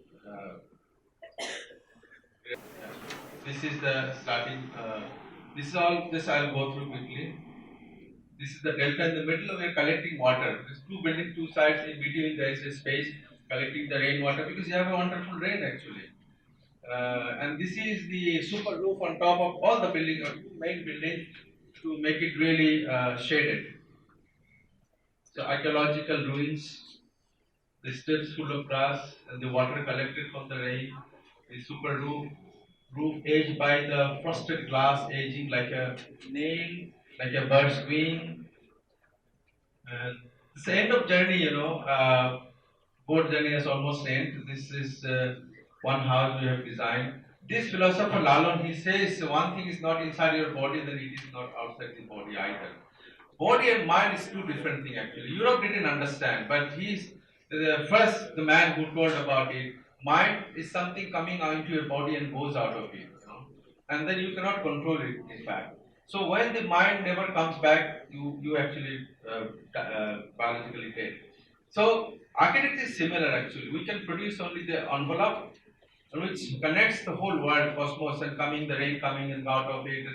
this is the starting. This is all. This I'll go through quickly. This is the delta in the middle. We are collecting water. There's two buildings, two sides. In between there is a space collecting the rainwater because you have a wonderful rain actually. And this is the super roof on top of all the building, main building, to make it really shaded. So archaeological ruins, the steps full of grass, and the water collected from the rain. The super roof edged by the frosted glass, aging like a nail, like a bird's wing. And it's the end of journey, boat journey has almost end. This is one house we have designed. This philosopher Lalon, he says one thing is not inside your body, then it is not outside the body either. Body and mind is two different things actually. Europe didn't understand, but he's the man who told about it. Mind is something coming out into your body and goes out of it, and then you cannot control it. In fact, so when the mind never comes back, you actually biologically dead. So architecture is similar actually. We can produce only the envelope which connects the whole world, cosmos, and the rain coming and out of it,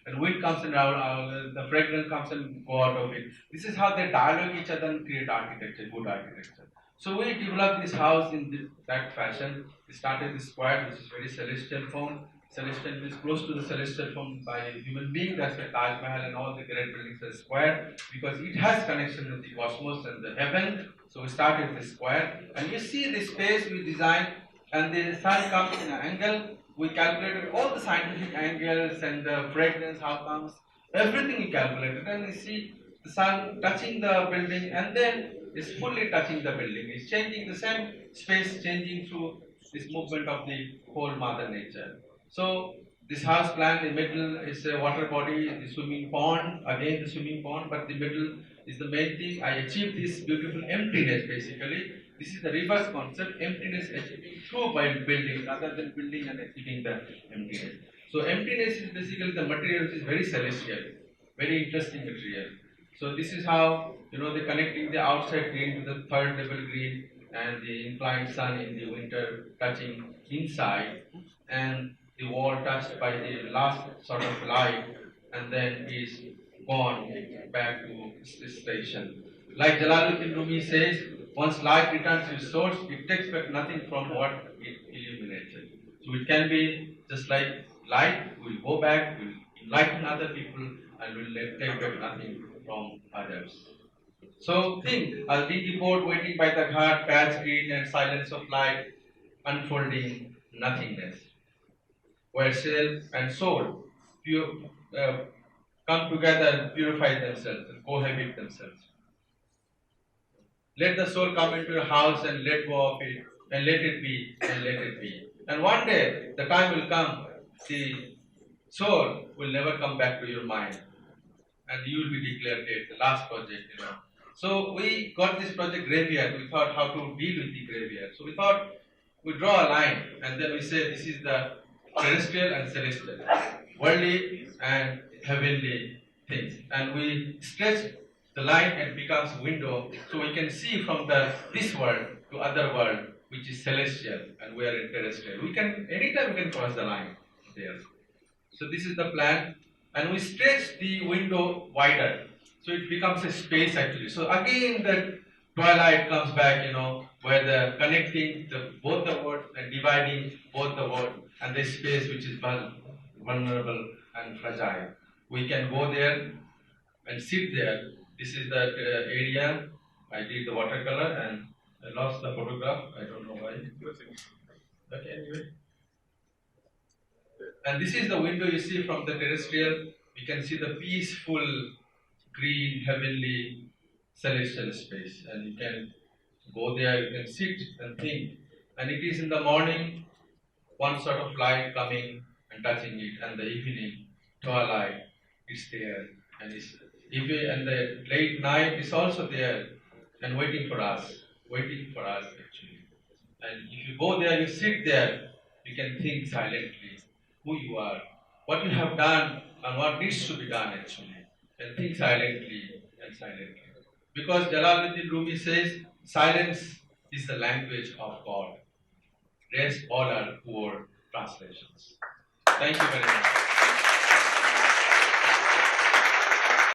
and wind comes and the fragrance comes and go out of it. This is how they dialogue each other and create architecture, good architecture. So we developed this house in that fashion. We started this square, which is very celestial form. Celestial means close to the celestial form by a human being. That's why Taj Mahal and all the great buildings are square, because it has connection with the cosmos and the heaven. So we started this square, and you see the space we designed, and the sun comes in an angle. We calculated all the scientific angles and the fragrance, how comes, everything we calculated, and we see the sun touching the building, and then it's fully touching the building. It's changing the same space, changing through this movement of the whole Mother Nature. So this house plan, the middle is a water body, the swimming pond, again the swimming pond, but the middle is the main thing. I achieved this beautiful emptiness basically. This is the reverse concept, emptiness achieving through by building rather than building and achieving the emptiness. So emptiness is basically the material which is very celestial, very interesting material. So this is how, they're connecting the outside green to the third level green, and the inclined sun in the winter touching inside, and the wall touched by the last sort of light, and then is gone back to the station. Like Jalaluddin Rumi says, once light returns to its source, it takes back nothing from what it illuminated. So it can be just like light, will go back, will enlighten other people, and will take back nothing from others. So think, a dingy boat waiting by the ghat, patch green and silence of light, unfolding nothingness, where self and soul come together, purify themselves, and cohabit themselves. Let the soul come into your house and let go of it, and let it be, and let it be. And one day, the time will come, the soul will never come back to your mind, and you will be declared dead, the last project. So we got this project graveyard. We thought how to deal with the graveyard. So we thought we draw a line, and then we say this is the terrestrial and celestial, worldly and heavenly things. And we stretch the line and becomes window, so we can see from this world to other world, which is celestial, and we are in terrestrial. Anytime we can cross the line there. So this is the plan, and we stretch the window wider, so it becomes a space actually. So again the twilight comes back, where the connecting both the world and dividing both the world and the space which is vulnerable and fragile. We can go there and sit there. This is the area. I did the watercolor and I lost the photograph. I don't know why. Okay, anyway. And this is the window you see from the terrestrial. We can see the peaceful, green, heavenly, celestial space. And you can go there, you can sit and think. And it is in the morning, one sort of light coming and touching it, and the evening, twilight, it's there. And the late night is also there and waiting for us actually. And if you go there, you sit there, you can think silently who you are, what you have done, and what needs to be done actually. And think silently and silently. Because Jalaluddin Rumi says, silence is the language of God. Rest all are poor translations. Thank you very much.